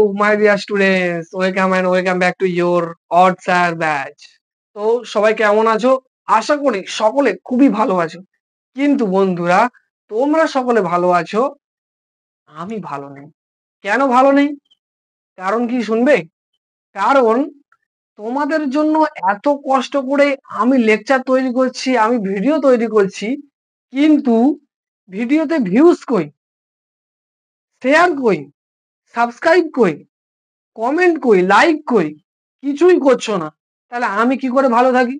my dear students, welcome and welcome back to your odds আর batch. তো সবাই কেমন আছো? আশা করি সকলে খুবই ভালো আছো। কিন্তু বন্ধুরা, তোমরা সকলে ভালো আছো, আমি ভালো নেই। কেন ভালো নেই? কারণ কি শুনবে? কারণ তোমাদের জন্য এত কষ্ট করে আমি লেকচার তৈরি করছি, আমি ভিডিও তৈরি করছি, কিন্তু ভিডিওতে ভিউজ কই, শেয়ার কই, সাবস্ক্রাইব কই, কমেন্ট কই, লাইক কই, কিছুই করছো না। তাহলে আমি কি করে ভালো থাকি?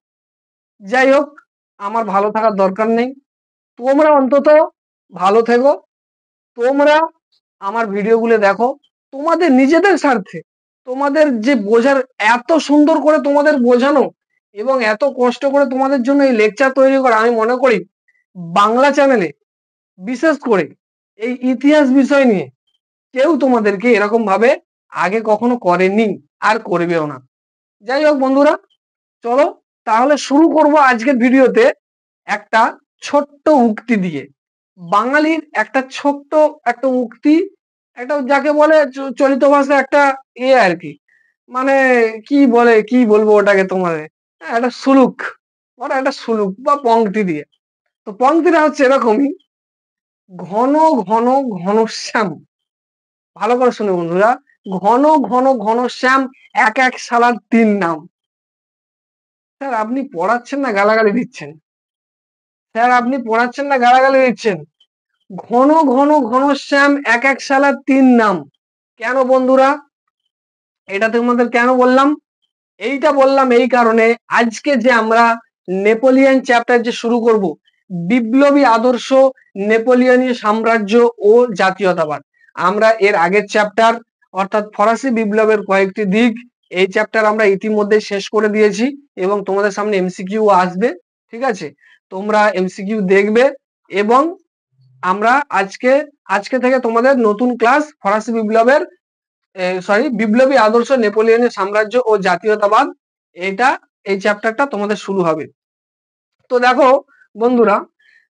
যাই হোক, আমার ভালো থাকার দরকার নেই। তোমরা অন্তত ভালো থেকো। তোমরা আমার ভিডিওগুলো দেখো তোমাদের নিজেদের স্বার্থে। তোমাদের যে বোঝার, এত সুন্দর করে তোমাদের বোঝানো এবং এত কষ্ট করে তোমাদের জন্য এই লেকচার তৈরি করা, আমি মনে করি বাংলা চ্যানেলে বিশেষ করে এই ইতিহাস বিষয় নিয়ে কেউ তোমাদেরকে এরকম ভাবে আগে কখনো করেনি আর করবেও না। যাই হোক বন্ধুরা, চলো তাহলে শুরু করব আজকের ভিডিওতে একটা ছোট্ট উক্তি দিয়ে। বাঙালির একটা ছোট্ট একটা উক্তি, একটা যাকে বলে চলিত ভাষায় একটা আর কি, মানে কি বলে, কি বলবো ওটাকে তোমাদের, একটা সুলুক, ওটা একটা সুলুক বা পংক্তি দিয়ে। তো পংক্তিটা হচ্ছে এরকমই: ঘন ঘন ঘনশ্যাম। ভালো করে শুনে বন্ধুরা, ঘন ঘন ঘনশ্যাম এক এক শালার তিন নাম। স্যার আপনি পড়াচ্ছেন না গালাগালি দিচ্ছেন? স্যার আপনি পড়াচ্ছেন না গালাগালি দিচ্ছেন? ঘন ঘন ঘনশ্যাম এক এক শালার তিন নাম। কেন বন্ধুরা এটা তোমাদের কেন বললাম? এইটা বললাম এই কারণে, আজকে যে আমরা নেপোলিয়ন চ্যাপ্টার যে শুরু করব, বিপ্লবী আদর্শ, নেপোলিয়নীয় সাম্রাজ্য ও জাতীয়তাবাদ। আমরা এর আগের চ্যাপ্টার অর্থাৎ ফরাসি বিপ্লবের কয়েকটি দিক, এই চ্যাপ্টার আমরা ইতিমধ্যে শেষ করে দিয়েছি এবং তোমাদের সামনে এমসিকিউ আসবে। ঠিক আছে, তোমরা এমসিকিউ দেখবে এবং আমরা আজকে থেকে তোমাদের নতুন ক্লাস ফরাসি বিপ্লবের বিপ্লবী আদর্শ, নেপোলিয়নের সাম্রাজ্য ও জাতীয়তাবাদ, এই চ্যাপ্টারটা তোমাদের শুরু হবে। তো দেখো বন্ধুরা,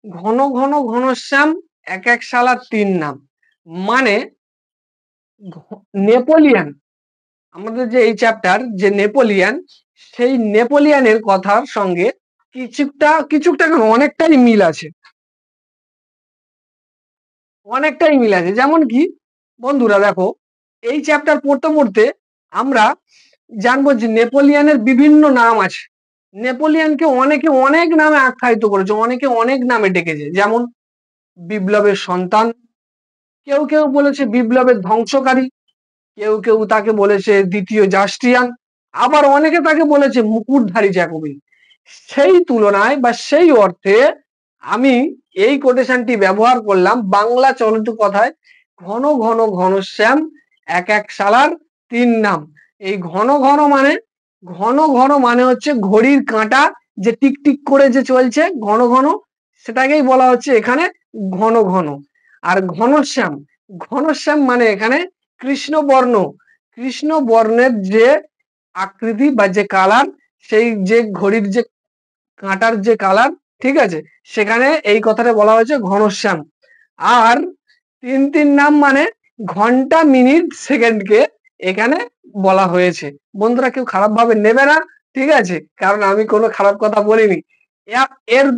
ঘন ঘন ঘনশ্যাম এক এক শালার তিন নাম মানে নেপোলিয়ন, আমাদের যে এই চ্যাপ্টার যে নেপোলিয়ন, সেই নেপোলিয়নের কথার সঙ্গে কিছুটা কেন অনেকটাই মিল আছে, অনেকটাই মিল আছে। যেমন কি বন্ধুরা দেখো, এই চ্যাপ্টার পড়তে পড়তে আমরা জানবো যে নেপোলিয়নের বিভিন্ন নাম আছে। নেপোলিয়নকে অনেকে অনেক নামে আখ্যায়িত করেছে, অনেকে অনেক নামে ডেকেছে। যেমন বিপ্লবের সন্তান, কেউ কেউ বলেছে বিপ্লবের ধ্বংসকারী, কেউ কেউ তাকে বলেছে দ্বিতীয় জাস্টিয়ান, আবার অনেকে তাকে বলেছে মুকুটধারী জ্যাকোবিন। সেই তুলনায় বা সেই অর্থে আমি এই কোটেশনটি ব্যবহার করলাম বাংলা চলিত কথায়, ঘন ঘন ঘনশ্যাম এক এক শালার তিন নাম। এই ঘন ঘন মানে, ঘন ঘন মানে হচ্ছে ঘড়ির কাঁটা যে টিকটিক করে যে চলছে ঘন ঘন, সেটাকেই বলা হচ্ছে এখানে ঘন ঘন। আর ঘনশ্যাম, ঘনশ্যাম মানে এখানে কৃষ্ণবর্ণ, কৃষ্ণবর্ণের যে আকৃতি বা যে কালার, সেই যে ঘড়ির যে কাঁটার যে কালার, ঠিক আছে, সেখানে এই কথাটা বলা হয়েছে ঘনশ্যাম। আর তিন তিন নাম মানে ঘন্টা, মিনিট, সেকেন্ডকে এখানে বলা হয়েছে। বন্ধুরা কেউ খারাপ ভাবে নেবে না, ঠিক আছে, কারণ আমি কোনো খারাপ কথা বলিনি। এর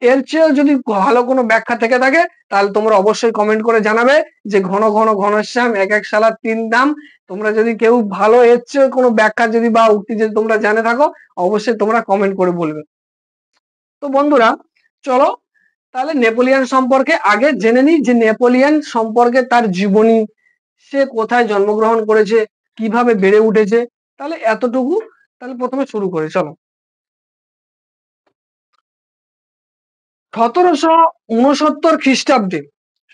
এর চেয়েও যদি ভালো কোনো ব্যাখ্যা থেকে থাকে তাহলে তোমরা অবশ্যই কমেন্ট করে জানাবে যে ঘন ঘন ঘনশ্যাম এক এক শালার তিন নাম। তোমরা যদি কেউ ভালো এর চেয়ে কোনো ব্যাখ্যা যদি বা উক্তি যদি তোমরা জেনে থাকো, অবশ্যই তোমরা কমেন্ট করে বলবে। তো বন্ধুরা চলো তাহলে নেপোলিয়ন সম্পর্কে আগে জেনে নিই, যে নেপোলিয়ন সম্পর্কে তার জীবনী, সে কোথায় জন্মগ্রহণ করেছে, কিভাবে বেড়ে উঠেছে। তাহলে এতটুকু তাহলে প্রথমে শুরু করে চলো। 1769 খ্রিস্টাব্দে,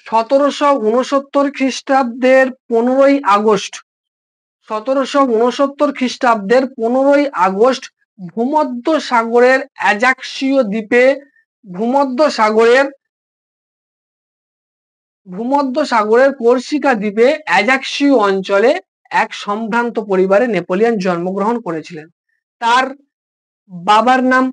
1769 খ্রিস্টাব্দের 15ই আগস্ট, 1769 খ্রিস্টাব্দের 15ই আগস্ট ভূমধ্য সাগরের অ্যাজাক্সীয় দ্বীপে, ভূমধ্য সাগরের কর্সিকা দ্বীপে অ্যাজাক্সীয় অঞ্চলে এক সম্ভ্রান্ত পরিবারে নেপোলিয়ন জন্মগ্রহণ করেছিলেন। তার বাবার নাম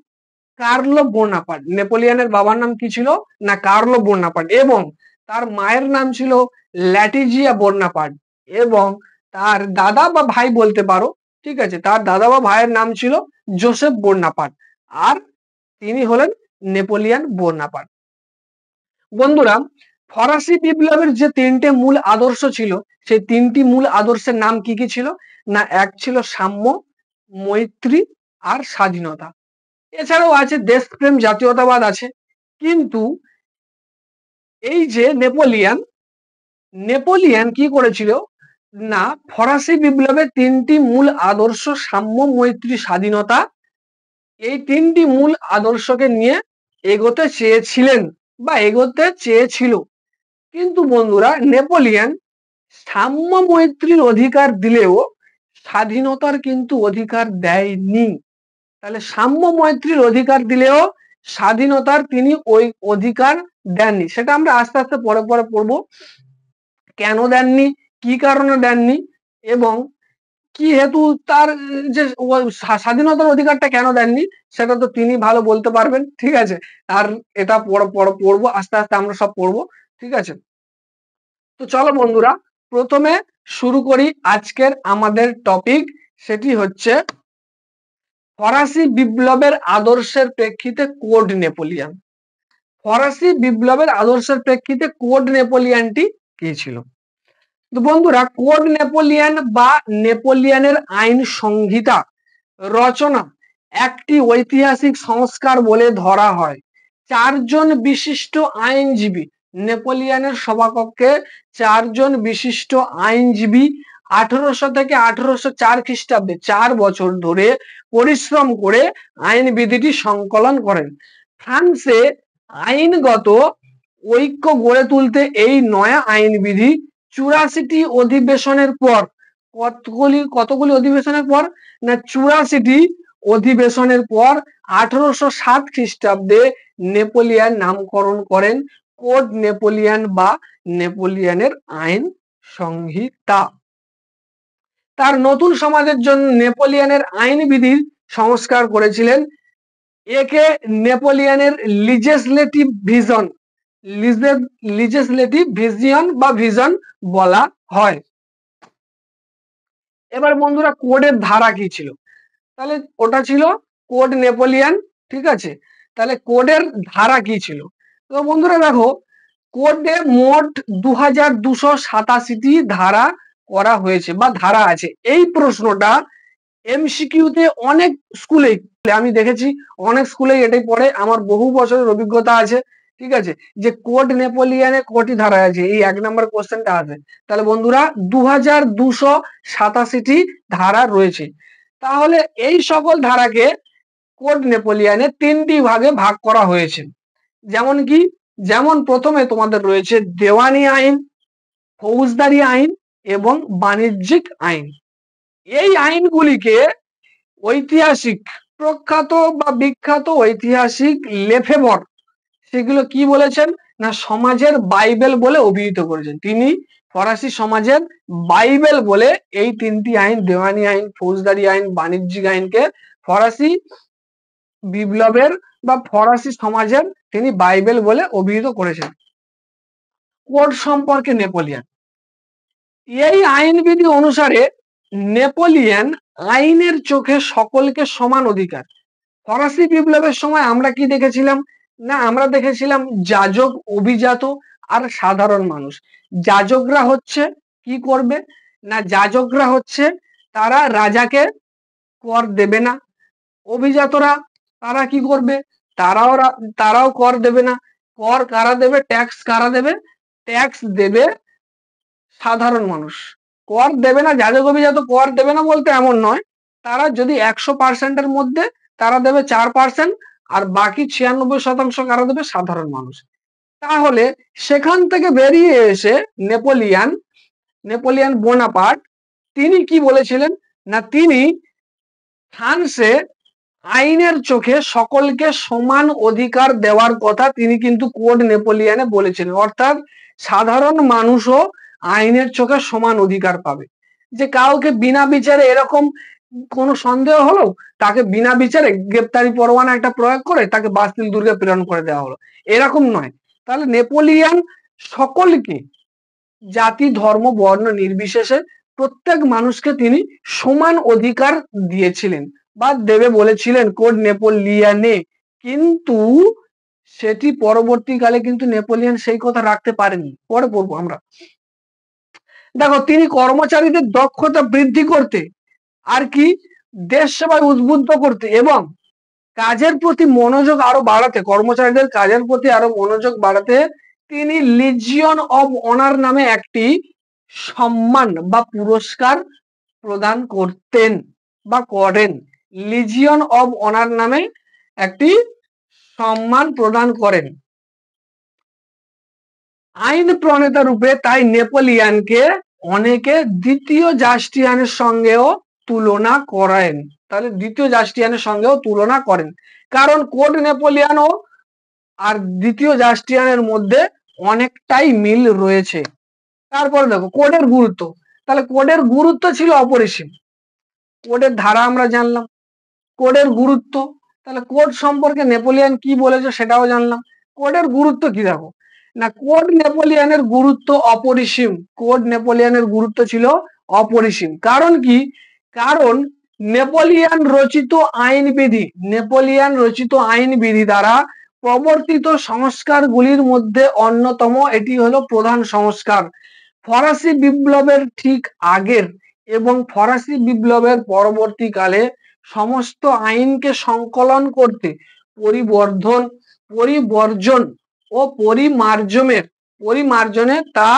কার্লো বোনাপার্ট। নেপোলিয়নের বাবার নাম কি ছিল না কার্লো বোনাপার্ট, এবং তার মায়ের নাম ছিল ল্যাটিজিয়া বোনাপার্ট, এবং তার দাদা বা ভাই বলতে পারো, ঠিক আছে, তার দাদা বা ভাইয়ের নাম ছিল জোসেফ বোনাপার্ট, আর তিনি হলেন নেপোলিয়ান বোনাপার্ট। বন্ধুরা, ফরাসি বিপ্লবের যে তিনটে মূল আদর্শ ছিল, সেই তিনটি মূল আদর্শের নাম কি কি ছিল? না, এক ছিল সাম্য, মৈত্রী আর স্বাধীনতা। এছাড়াও আছে দেশপ্রেম, জাতীয়তাবাদ আছে। কিন্তু এই যে নেপোলিয়ান কি করেছিল? না, ফরাসি বিপ্লবের তিনটি মূল আদর্শ সাম্য, মৈত্রী, স্বাধীনতা, এই তিনটি মূল আদর্শকে নিয়ে এগোতে চেয়েছিলেন বা এগোতে চেয়েছিল। কিন্তু বন্ধুরা, নেপোলিয়ান সাম্য মৈত্রীর অধিকার দিলেও স্বাধীনতার কিন্তু অধিকার দেয়নি। তাহলে সাম্য মৈত্রীর অধিকার দিলেও স্বাধীনতার তিনি ওই অধিকার দেননি। সেটা আমরা আস্তে আস্তে পরে পরে পড়বো, কেন দেননি, কি কারণে দেননি, এবং কি হেতু তার যে স্বাধীনতার অধিকারটা কেন দেননি, সেটা তো তিনি ভালো বলতে পারবেন। ঠিক আছে, আর এটা পড়বো আস্তে আস্তে, আমরা সব পড়বো। ঠিক আছে, তো চলো বন্ধুরা, প্রথমে শুরু করি আজকের আমাদের টপিক, সেটি হচ্ছে ফরাসি বিপ্লবের আদর্শের প্রেক্ষিতে কোড নেপোলিয়ান। ফরাসি বিপ্লবের আদর্শের প্রেক্ষিতে কোড নেপোলিয়ানটি কি ছিল? তো বন্ধুরা, কোড নেপোলিয়ান বা নেপোলিয়ানের আইন সংহিতা রচনা একটি ঐতিহাসিক সংস্কার বলে ধরা হয়। চারজন বিশিষ্ট আইনজীবী, নেপোলিয়ানের সভাকক্ষে চারজন বিশিষ্ট আইনজীবী 1800 থেকে 1804 খ্রিস্টাব্দে 4 বছর ধরে পরিশ্রম করে আইন বিধিটি সংকলন করেন। ফ্রান্সে আইনগত ঐক্য গড়ে তুলতে এই নয়া আইন বিধি 84টি অধিবেশনের পর, কতগুলি অধিবেশনের পর? না, 84টি অধিবেশনের পর 1807 খ্রিস্টাব্দে নেপোলিয়ান নামকরণ করেন কোড নেপোলিয়ান বা নেপোলিয়ানের আইন সংহিতা। তার নতুন সমাজের জন্য নেপোলিয়ানের আইন বিধির সংস্কার করেছিলেন। একে নেপোলিয়ানের লিজিসলেটিভ ভিশন বলা হয়। এবার বন্ধুরা, কোডের ধারা কি ছিল? তাহলে ওটা ছিল কোড নেপোলিয়ান। ঠিক আছে, তাহলে কোডের ধারা কি ছিল? তো বন্ধুরা দেখো, কোডে মোট 2287টি ধারা করা হয়েছে বা ধারা আছে। এই প্রশ্নটা এমসিকিউতে অনেক স্কুলে, আমি দেখেছি অনেক স্কুলে এটাই পড়ে, আমার বহু বছরের অভিজ্ঞতা আছে। ঠিক আছে, যে কোড নেপোলিয়ানে কটি ধারা আছে, এই 1 নম্বর কোশ্চেনটা আছে। তাহলে বন্ধুরা, 2287টি ধারা রয়েছে। তাহলে এই সকল ধারাকে কোড নেপোলিয়ানে 3টি ভাগে ভাগ করা হয়েছে। যেমন কি, যেমন প্রথমে তোমাদের রয়েছে দেওয়ানি আইন, ফৌজদারি আইন এবং বাণিজ্যিক আইন। এই আইনগুলিকে ঐতিহাসিক, প্রখ্যাত বা বিখ্যাত ঐতিহাসিক লেফেবর সেগুলো কি বলেছেন? না, সমাজের বাইবেল বলে অভিহিত করেছেন। তিনি ফরাসি সমাজের বাইবেল বলে এই 3টি আইন, দেওয়ানি আইন, ফৌজদারি আইন, বাণিজ্যিক আইনকে ফরাসি বিপ্লবের বা ফরাসি সমাজের তিনি বাইবেল বলে অভিহিত করেছেন। কোড সম্পর্কে নেপোলিয়ান, এই আইনবিধি অনুসারে নেপোলিয়ান আইনের চোখে সকলকে সমান অধিকার। ফরাসি বিপ্লবের সময় আমরা কি দেখেছিলাম? না, আমরা দেখেছিলাম যাজক, অভিজাত আর সাধারণ মানুষ। যাজকরা হচ্ছে কি করবে? না, যাজকরা হচ্ছে তারা রাজাকে কর দেবে না। অভিজাতরা তারা কি করবে? তারাও কর দেবে না। কর কারা দেবে? ট্যাক্স কারা দেবে? ট্যাক্স দেবে সাধারণ মানুষ। কর দেবে না, যাজক অভিজাত কর দেবে না বলতে এমন নয়, তারা যদি 100%-এর মধ্যে তারা দেবে 4%, আর বাকি 96% কারা দেবে? সাধারণ মানুষ। তাহলে সেখান থেকে বেরিয়ে এসে নেপোলিয়ান বোনাপার্ট তিনি কি বলেছিলেন? না, তিনি ফ্রান্সে আইনের চোখে সকলকে সমান অধিকার দেওয়ার কথা তিনি কিন্তু কোড নেপোলিয়ানে বলেছিলেন। অর্থাৎ সাধারণ মানুষও আইনের চোখে সমান অধিকার পাবে। যে কাউকে বিনা বিচারে, এরকম কোনো সন্দেহ হলো, তাকে বিনা বিচারে গ্রেপ্তারি পরোয়ানা একটা প্রয়োগ করে তাকে বাস্তিল দুর্গে প্রেরণ করে দেওয়া হলো, এরকম নয়। তাহলে নেপোলিয়ান সকলকে, জাতি, ধর্ম, বর্ণ নির্বিশেষে প্রত্যেক মানুষকে তিনি সমান অধিকার দিয়েছিলেন বা দেবে বলেছিলেন কোড নেপোলিয়ানে, কিন্তু সেটি পরবর্তীকালে কিন্তু নেপোলিয়ন সেই কথা রাখতে পারেনি। পরে পড়বো আমরা। দেখো, তিনি কর্মচারীদের দক্ষতা বৃদ্ধি করতে আর কি দেশ সেবায় উদ্বুদ্ধ করতে এবং কাজের প্রতি মনোযোগ আরো বাড়াতে, কর্মচারীদের কাজের প্রতি আরো মনোযোগ বাড়াতে তিনি লিজিয়ন অব অনার নামে একটি সম্মান বা পুরস্কার প্রদান করতেন বা করেন। লিজিয়ন অব অনার নামে একটি সম্মান প্রদান করেন। আইন প্রণেতা রূপে তাই নেপোলিয়ানকে অনেকে দ্বিতীয় জাস্টিয়ানের সঙ্গেও তুলনা করেন। তাহলে দ্বিতীয় জাস্টিয়ানের সঙ্গেও তুলনা করেন, কারণ কোড নেপোলিয়ানও আর দ্বিতীয় জাস্টিয়ানের মধ্যে অনেকটাই মিল রয়েছে। তারপরে দেখো কোডের গুরুত্ব। তাহলে কোডের গুরুত্ব ছিল অপরিসীম। কোডের ধারা আমরা জানলাম, কোডের গুরুত্ব, তাহলে কোড সম্পর্কে নেপোলিয়ান কি বলেছে সেটাও জানলাম। কোডের গুরুত্ব কি দেখো না, কোড নেপোলিয়ানের গুরুত্ব অপরিসীম। কোড নেপোলিয়ানের গুরুত্ব ছিল অপরিসীম। কারণ কি? কারণ নেপোলিয়ান রচিত আইনবিধি দ্বারা প্রবর্তিত সংস্কারগুলির মধ্যে অন্যতম এটি হলো প্রধান সংস্কার। ফরাসি বিপ্লবের ঠিক আগের এবং ফরাসি বিপ্লবের পরবর্তীকালে সমস্ত আইনকে সংকলন করতে পরিবর্জন ও পরিমার্জনে তা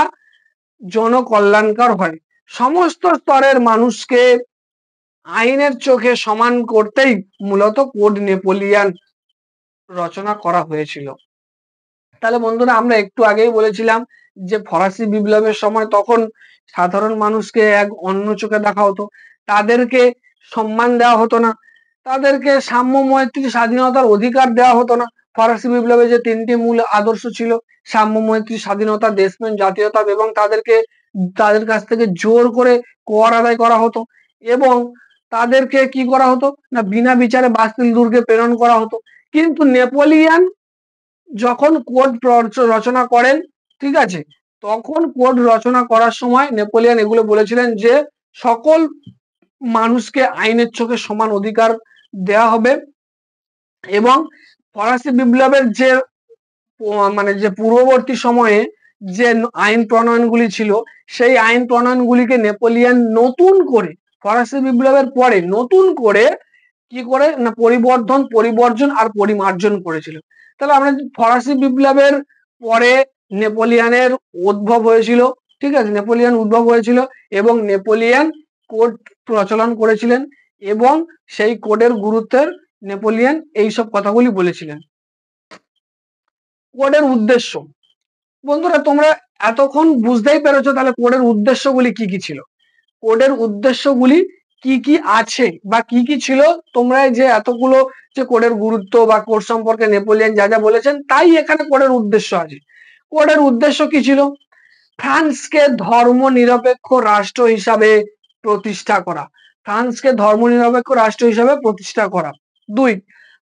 জনকল্যাণকর হয়। সমস্ত স্তরের মানুষকে আইনের চোখে সমান করতেই মূলত কোড নেপোলিয়ান রচনা করা হয়েছিল। তাহলে বন্ধুরা, আমরা একটু আগেই বলেছিলাম যে ফরাসি বিপ্লবের সময় তখন সাধারণ মানুষকে এক অন্য চোখে দেখা হতো, তাদেরকে সম্মান দেওয়া হতো না, তাদেরকে সাম্য, মৈত্রী, স্বাধীনতার অধিকার দেওয়া হতো না। ফরাসি বিপ্লবে যে তিনটি মূল আদর্শ ছিল, সাম্য, মৈত্রী, স্বাধীনতা, দেশপ্রেম, জাতীয়তা, এবং তাদের কাছ থেকে জোর করে কর আদায় করা হতো এবং তাদেরকে কি করা হতো না, বিনা বিচারে বাস্তিল দুর্গে প্রেরণ করা হতো। কিন্তু নেপোলিয়ান যখন কোড রচনা করেন, ঠিক আছে, তখন কোড রচনা করার সময় নেপোলিয়ান এগুলো বলেছিলেন যে সকল মানুষকে আইনের চোখে সমান অধিকার দেওয়া হবে এবং ফরাসি বিপ্লবের যে যে পূর্ববর্তী সময়ে যে আইন প্রণয়নগুলি ছিল, সেই আইন প্রণয়নগুলিকে নেপোলিয়ান নতুন করে ফরাসি বিপ্লবের পরে নতুন করে কি করে না পরিবর্জন আর পরিমার্জন করেছিল। তাহলে আমরা ফরাসি বিপ্লবের পরে নেপোলিয়ানের উদ্ভব হয়েছিল, ঠিক আছে, নেপোলিয়ান উদ্ভব হয়েছিল এবং নেপোলিয়ান কোড প্রচলন করেছিলেন এবং সেই কোডের গুরুত্বের নেপোলিয়ান এইসব কথাগুলি বলেছিলেন। কোডের উদ্দেশ্য, বন্ধুরা তোমরা এতক্ষণ বুঝতেই পেরেছো তাহলে কোডের উদ্দেশ্যগুলি কি কি ছিল। কোডের উদ্দেশ্যগুলি কি কি আছে বা কি কি ছিল, তোমরা যে এতগুলো যে কোডের গুরুত্ব বা কোড সম্পর্কে নেপোলিয়ান যা যা বলেছেন তাই এখানে কোডের উদ্দেশ্য আছে। কোডের উদ্দেশ্য কি ছিল? ফ্রান্সকে ধর্মনিরপেক্ষ রাষ্ট্র হিসাবে প্রতিষ্ঠা করা। ফ্রান্সকে ধর্মনিরপেক্ষ রাষ্ট্র হিসাবে প্রতিষ্ঠা করা। 2,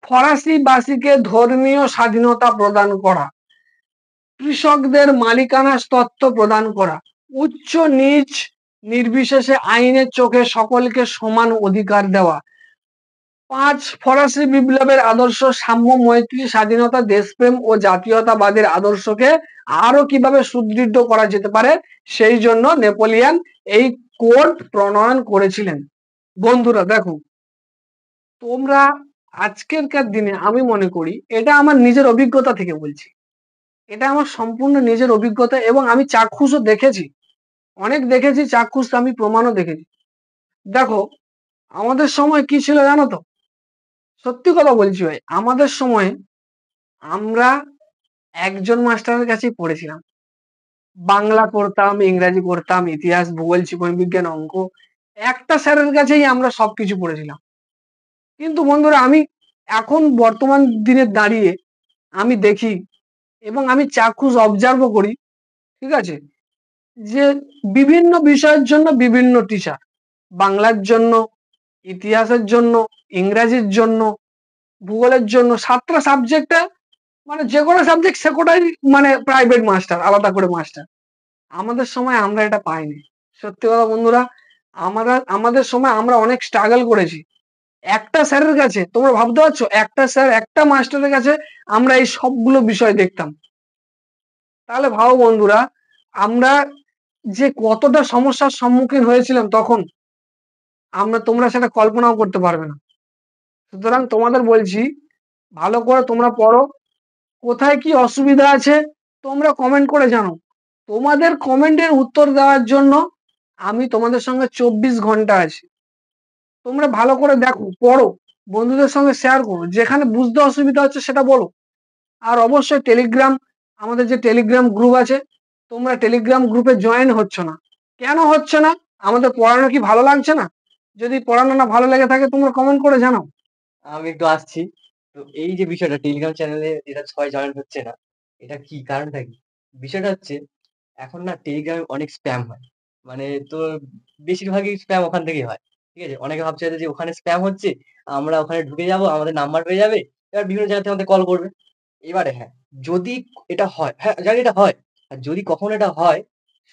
ফরাসিবাসীকে ধর্মীয় স্বাধীনতা প্রদান করা। কৃষকদের মালিকানা তত্ত্ব প্রদান করা। উচ্চ নিচ নির্বিশেষে আইনের চোখে সকলকে সমান অধিকার দেওয়া। 5, ফরাসি বিপ্লবের আদর্শ সাম্য, মৈত্রী, স্বাধীনতা, দেশপ্রেম ও জাতীয়তাবাদের আদর্শকে আরো কিভাবে সুদৃঢ় করা যেতে পারে সেই জন্য নেপোলিয়ান এই কোড প্রণয়ন করেছিলেন। বন্ধুরা দেখো, তোমরা আজকেরকার দিনে আমি মনে করি, এটা আমার নিজের অভিজ্ঞতা থেকে বলছি, এটা আমার সম্পূর্ণ নিজের অভিজ্ঞতা এবং আমি চাক্ষুষও দেখেছি, অনেক দেখেছি, চাক্ষুষ আমি প্রমাণও দেখেছি। দেখো, আমাদের সময় কি ছিল জানো তো? সত্যি কথা বলছি ভাই, আমাদের সময়ে আমরা একজন মাস্টারের কাছেই পড়েছিলাম। বাংলা করতাম, ইংরাজি করতাম, ইতিহাস, ভূগোল, জীবন বিজ্ঞান, অঙ্ক, একটা স্যারের কাছেই আমরা সবকিছু পড়েছিলাম। কিন্তু বন্ধুরা, আমি এখন বর্তমান দিনে দাঁড়িয়ে আমি দেখি এবং আমি চাক্ষুষ অবজার্ভও করি, ঠিক আছে, যে বিভিন্ন বিষয়ের জন্য বিভিন্ন টিচার, বাংলার জন্য, ইতিহাসের জন্য, ইংরাজির জন্য, ভূগোলের জন্য, 7টা সাবজেক্টে যে কোনো সাবজেক্ট সে কোটাই প্রাইভেট মাস্টার, আলাদা করে মাস্টার। আমাদের সময় আমরা এটা পাইনি। সত্যি কথা বন্ধুরা, আমাদের সময় আমরা অনেক স্ট্রাগল করেছি। একটা স্যারের কাছে তোমরা ভাবতে পারছো, একটা স্যার একটা মাস্টারের কাছে আমরা এই সবগুলো বিষয় দেখতাম। তাহলে ভাবো বন্ধুরা, আমরা যে কতটা সমস্যার সম্মুখীন হয়েছিলাম তখন, তোমরা সেটা কল্পনাও করতে পারবে না। সুতরাং তোমাদের বলছি, ভালো করে তোমরা পড়ো। কোথায় কি অসুবিধা আছে তোমরা কমেন্ট করে জানো। তোমাদের কমেন্টের উত্তর দেওয়ার জন্য আমি তোমাদের সঙ্গে 24 ঘন্টা আছি। তোমরা ভালো করে দেখো, পড়ো, বন্ধুদের সঙ্গে শেয়ার করো, যেখানে বুঝতে অসুবিধা হচ্ছে সেটা বলো। আর অবশ্যই আমাদের যে টেলিগ্রাম গ্রুপ আছে, তোমরা টেলিগ্রাম গ্রুপে জয়েন হচ্ছ না। কেন হচ্ছে না? আমাদের পড়ানো কি ভালো লাগছে না? যদি পড়ানো না ভালো লেগে থাকে তোমরা কমেন্ট করে জানাও। আমি একটু আসছি। তো এই যে বিষয়টা টেলিগ্রাম চ্যানেলে যেটা সবাই জয়েন হচ্ছে না, এটা কি কারণটা কি? বিষয়টা হচ্ছে এখন না টেলিগ্রামে অনেক স্প্যাম হয়। মানে তোর বেশিরভাগই স্প্যাম ওখান থেকেই হয়। ঠিক আছে? অনেকে ভাবছে যে ওখানে স্প্যাম হচ্ছে, আমরা ওখানে ঢুকে যাবো, আমাদের নাম্বার পেয়ে যাবে। এবার বিভিন্ন জায়গা থেকে আমাদের কল করবে। এবারে হ্যাঁ, যদি এটা হয়, হ্যাঁ জানি এটা হয়। আর যদি কখনো এটা হয়,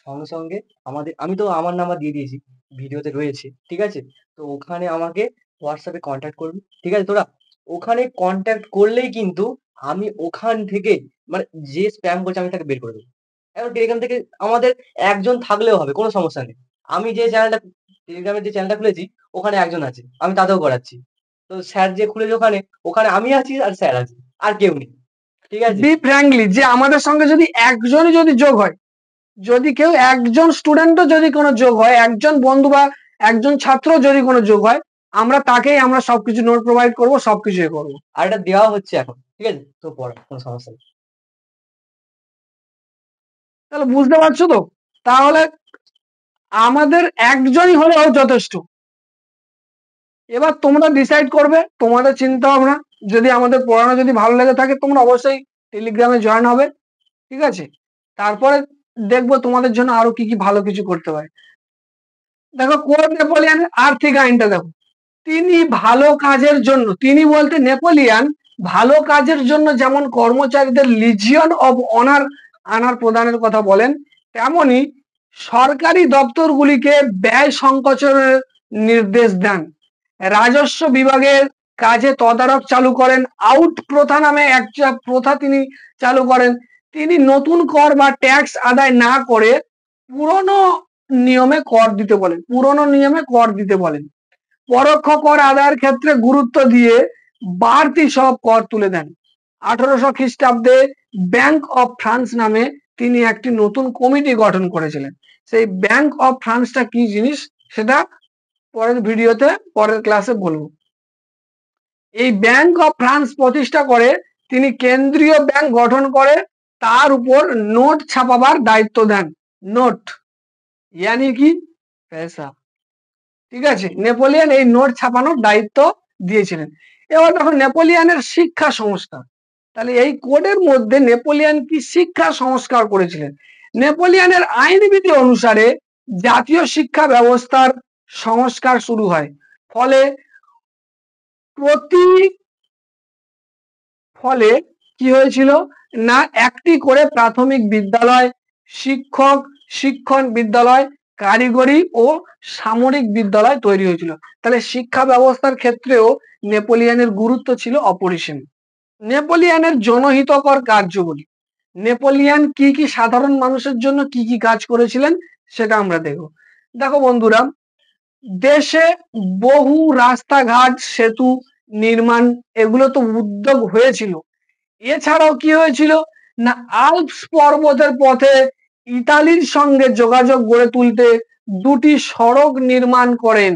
সঙ্গে, সঙ্গে আমি তো আমার নাম্বার দিয়ে দিয়েছি। ভিডিওতে রয়েছে। ঠিক আছে? তো ওখানে আমাকে WhatsApp এ কনট্যাক্ট করবি। ঠিক আছে তোরা? ওখানে কনট্যাক্ট করলেই কিন্তু আমি ওখান থেকে মানে যে স্প্যাম করছে আমি তাকে বের করে দেবো। এখন টেলিগ্রাম থেকে আমাদের একজন থাকলেও হবে, কোনো সমস্যা নেই। আমি যে চ্যানেলটা টেলিগ্রামের যে চ্যানেলটা খুলেছি, ওখানে একজন আছে। আমি তাতেও করাচ্ছি। তো স্যার যে খুলেছে ওখানে, ওখানে আমি আছি আর স্যার আছে। আর কেউ নেই। ঠিক আছে? বি ফ্র্যাঙ্কলি, যে আমাদের সঙ্গে যদি একজনই যদি যোগ হয়, যদি কেউ একজন স্টুডেন্টও যদি কোনো যোগ হয়, একজন বন্ধু বা একজন ছাত্র যদি কোনো যোগ হয়, আমরা সবকিছু নোট প্রোভাইড করবো, সবকিছু করবো। আর এটা দেওয়া হচ্ছে এখন। ঠিক আছে? তো পড়া কোনো সমস্যা নেই। তাহলে বুঝতে পারছো তো? তাহলে আমাদের একজনই হলেও যথেষ্ট। এবার তোমরা ডিসাইড করবে তোমাদের চিন্তা ভাবনা। যদি আমাদের পড়ানো যদি ভালো লেগে থাকে তোমরা অবশ্যই টেলিগ্রামে জয়েন হবে। ঠিক আছে? তারপরে দেখবো তোমাদের জন্য আরো কি কি ভালো কিছু করতে পারে। দেখো, কোর নেপোলিয়ানের আর্থিক আইনটা দেখো। তিনি বলতে নেপোলিয়ান ভালো কাজের জন্য যেমন কর্মচারীদের লিজিয়ন অব অনার প্রদানের কথা বলেন, তেমনি সরকারি দপ্তরগুলিকে ব্যয় সংকোচনের নির্দেশ দেন। রাজস্ব বিভাগের কাজে তদারক চালু করেন। আউট প্রথা নামে একটা প্রথা তিনি চালু করেন। তিনি নতুন কর বা ট্যাক্স আদায় না করে পুরনো নিয়মে কর দিতে বলেন। পরোক্ষ কর আদায়ের ক্ষেত্রে গুরুত্ব দিয়ে বাড়তি সব কর তুলে দেন। 1800 খ্রিস্টাব্দে ব্যাংক অফ ফ্রান্স নামে তিনি একটি নতুন কমিটি গঠন করেছিলেন। সেই ব্যাংক অফ ফ্রান্সটা কি জিনিস সেটা পরের ক্লাসে বলবো। এই ব্যাংক অফ ফ্রান্স প্রতিষ্ঠা করে তিনি কেন্দ্রীয় ব্যাংক গঠন করে তার উপর নোট ছাপাবার দায়িত্ব দেন। নোট ইয়ানি কি পয়সা। ঠিক আছে? নেপোলিয়ন এই নোট ছাপানোর দায়িত্ব দিয়েছিলেন। এবার দেখো নেপোলিয়নের শিক্ষা সংস্কার। তাহলে এই কোডের মধ্যে নেপোলিয়ন কি শিক্ষা সংস্কার করেছিলেন? নেপোলিয়নের আইনবিধি অনুসারে জাতীয় শিক্ষা ব্যবস্থার সংস্কার শুরু হয়। ফলে প্রতি ফলে কি হয়েছিল না, একটি করে প্রাথমিক বিদ্যালয়, শিক্ষক শিক্ষণ বিদ্যালয়, কারিগরি ও সামরিক বিদ্যালয় তৈরি হয়েছিল। তাহলে শিক্ষা ব্যবস্থার ক্ষেত্রেও নেপোলিয়নের গুরুত্ব ছিল অপরিসীম। নেপোলিয়নের জনহিতকর কার্যগুলি। নেপোলিয়ন কি কি সাধারণ মানুষের জন্য কি কি কাজ করেছিলেন সেটা আমরা দেখব। দেখো বন্ধুরা, দেশে বহু রাস্তাঘাট সেতু নির্মাণ এগুলো তো উদ্যোগ হয়েছিল। এছাড়াও কি হয়েছিল না, আল্পস পর্বতের পথে ইতালির সঙ্গে যোগাযোগ গড়ে তুলতে দুটি সড়ক নির্মাণ করেন।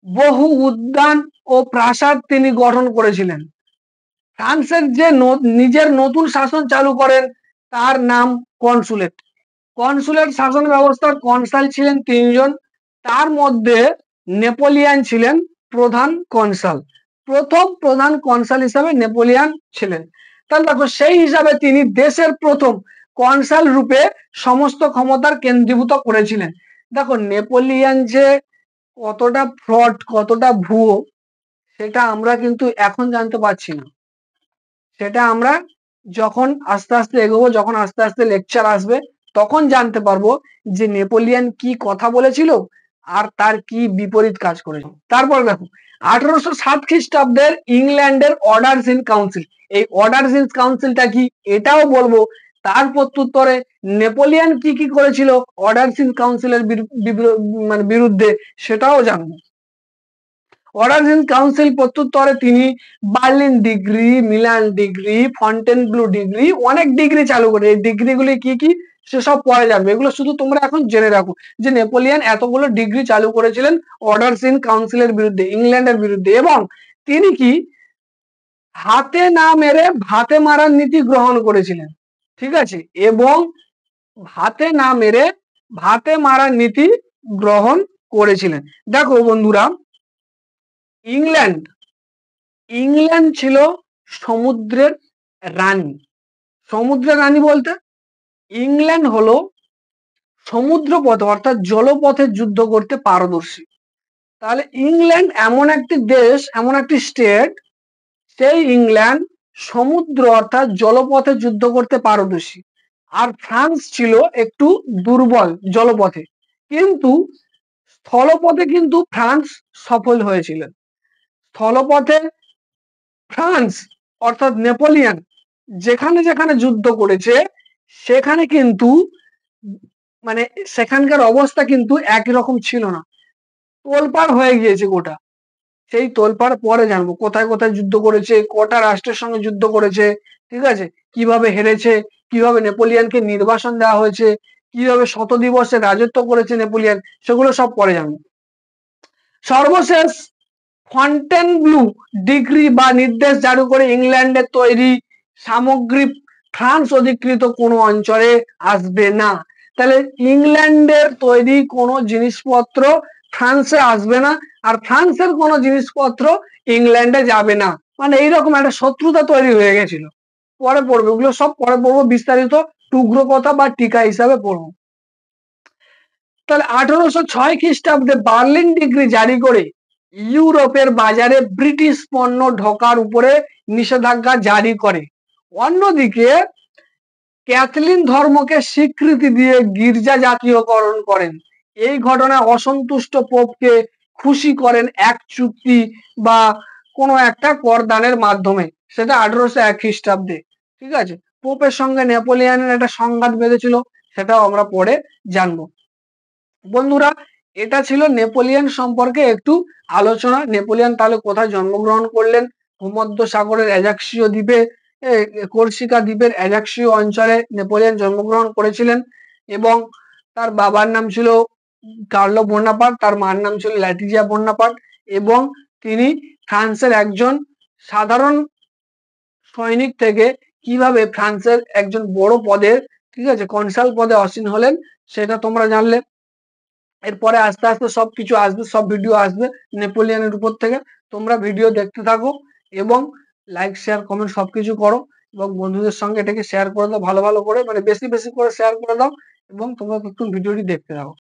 বহু উদ্যান ও প্রাসাদ তিনি গঠন করেছিলেন। ফ্রান্সের যে নিজের নতুন শাসন চালু করেন তার নাম কনসুলেট। কনসুলেট শাসন ব্যবস্থার কনসাল ছিলেন 3 জন। তার মধ্যে নেপোলিয়ান ছিলেন প্রধান কনসাল। প্রথম প্রধান কনসাল হিসাবে নেপোলিয়ান ছিলেন। তাহলে দেখো, সেই হিসাবে তিনি দেশের প্রথম কনসাল রূপে সমস্ত ক্ষমতার কেন্দ্রীভূত করেছিলেন। দেখো, নেপোলিয়ান যে কতটা ফ্রড, কতটা ভুয়ো, সেটা আমরা কিন্তু এখন জানতে পারছি না। সেটা আমরা যখন আস্তে আস্তে এগোবো, যখন আস্তে আস্তে লেকচার আসবে, তখন জানতে পারবো যে নেপোলিয়ান কি কথা বলেছিল আর তার কি বিপরীত কাজ করেছে। তারপর দেখো 1807 খ্রিস্টাব্দের ইংল্যান্ডের অর্ডারস ইন কাউন্সিল, এই অর্ডারস ইন কাউন্সিলটা কি এটাও বলবো, তার প্রত্যুত্তরে নেপোলিয়ন কি কি করেছিল অর্ডারস ইন কাউন্সিলের মানে বিরুদ্ধে সেটাও জানবো। অর্ডারস ইন কাউন্সিল প্রত্যুত্তরে তিনি Berlin decree, Milan decree, Fontainebleau decree, অনেক ডিগ্রি চালু করে। এই ডিগ্রিগুলি কি কি সেসব পরে যাবে, এগুলো শুধু তোমরা এখন জেনে রাখো যে নেপোলিয়ন এতগুলো ডিগ্রি চালু করেছিলেন অর্ডারস ইন কাউন্সিলের বিরুদ্ধে, ইংল্যান্ডের বিরুদ্ধে। এবং তিনি কি হাতে না মেরে ভাতে মারার নীতি গ্রহণ করেছিলেন, ঠিক আছে, এবং হাতে না মেরে ভাতে মারার নীতি গ্রহণ করেছিলেন। দেখো বন্ধুরা, ইংল্যান্ড ইংল্যান্ড ছিল সমুদ্রের রানী। সমুদ্রের রানী বলতে ইংল্যান্ড হলো সমুদ্র পথে অর্থাৎ জলপথে যুদ্ধ করতে পারদর্শী। তাহলে ইংল্যান্ড এমন একটি দেশ, এমন একটি স্টেট, সেই ইংল্যান্ড সমুদ্র অর্থাৎ জলপথে যুদ্ধ করতে পারদর্শী। আর ফ্রান্স ছিল একটু দুর্বল জলপথে, কিন্তু স্থলপথে কিন্তু ফ্রান্স সফল হয়েছিলেন। স্থলপথে ফ্রান্স অর্থাৎ নেপোলিয়ন যেখানে যেখানে যুদ্ধ করেছে সেখানে কিন্তু মানে সেখানকার অবস্থা কিন্তু একই রকম ছিল না, তোলপাড় হয়ে গিয়েছে গোটা। সেই তোলপাড় পরে জানবো, কোথায় কোথায় যুদ্ধ করেছে, কটা রাষ্ট্রের সঙ্গে যুদ্ধ করেছে, ঠিক আছে, কিভাবে হেরেছে, কিভাবে নেপোলিয়নকে নির্বাসন দেওয়া হয়েছে, কিভাবে শত দিবসে রাজত্ব করেছে নেপোলিয়ন, সেগুলো সব পরে জানবো। সর্বশেষ ফন্টেনব্লু ডিগ্রি বা নির্দেশ জারি করে ইংল্যান্ডের তৈরি সামগ্রী ফ্রান্স অধিকৃত কোনো অঞ্চলে আসবে না। তাহলে ইংল্যান্ডের তৈরি কোনো জিনিসপত্র ফ্রান্সে আসবে না, আর ফ্রান্সের কোনো জিনিসপত্র ইংল্যান্ডে যাবে না। মানে এইরকম একটা শত্রুতা তৈরি হয়ে গেছিল। পরে পড়বে, ওগুলো সব পরে পড়বো, বিস্তারিত টুকরো কথা বা টিকা হিসাবে পড়বো। তাহলে 1806 খ্রিস্টাব্দে বার্লিন ডিগ্রি জারি করে ইউরোপের বাজারে ব্রিটিশ পণ্য ঢোকার উপরে নিষেধাজ্ঞা জারি করে। অন্যদিকে ক্যাথলিন ধর্মকে স্বীকৃতি দিয়ে গির্জা জাতীয়করণ করেন। এই ঘটনায় অসন্তুষ্ট পোপকে খুশি করেন এক চুক্তি বা কোনো একটা করদানের মাধ্যমে, সেটা 1801 খ্রিস্টাব্দে, ঠিক আছে। পোপের সঙ্গে নেপোলিয়নের একটা সংঘাত বেঁধেছিল, সেটাও আমরা পরে জানবো। বন্ধুরা, এটা ছিল নেপোলিয়ন সম্পর্কে একটু আলোচনা। নেপোলিয়ন তাহলে কোথায় জন্মগ্রহণ করলেন? ভূমধ্য সাগরের অ্যাজাক্সীয় দ্বীপে, কর্সিকা দ্বীপের অ্যাজাক্সীয় অঞ্চলে নেপোলিয়ন জন্মগ্রহণ করেছিলেন। এবং তার বাবার নাম ছিল কার্লো বোনাপার্ট, তার মার নাম ছিল ল্যাটিজিয়া বোনাপার্ট। এবং তিনি ফ্রান্সের একজন সাধারণ সৈনিক থেকে কিভাবে ফ্রান্সের একজন বড় পদের, ঠিক আছে, কনসাল পদে আসীন হলেন, সেটা তোমরা জানলে। এরপরে আস্তে আস্তে সবকিছু আসবে, সব ভিডিও আসবে নেপোলিয়নের উপর থেকে। তোমরা ভিডিও দেখতে থাকো এবং লাইক শেয়ার কমেন্ট সবকিছু করো, এবং বন্ধুদের সঙ্গে এটাকে শেয়ার করে দাও ভালো ভালো করে, মানে বেশি বেশি করে শেয়ার করে দাও, এবং তোমরা নতুন ভিডিওটি দেখতে থাকো।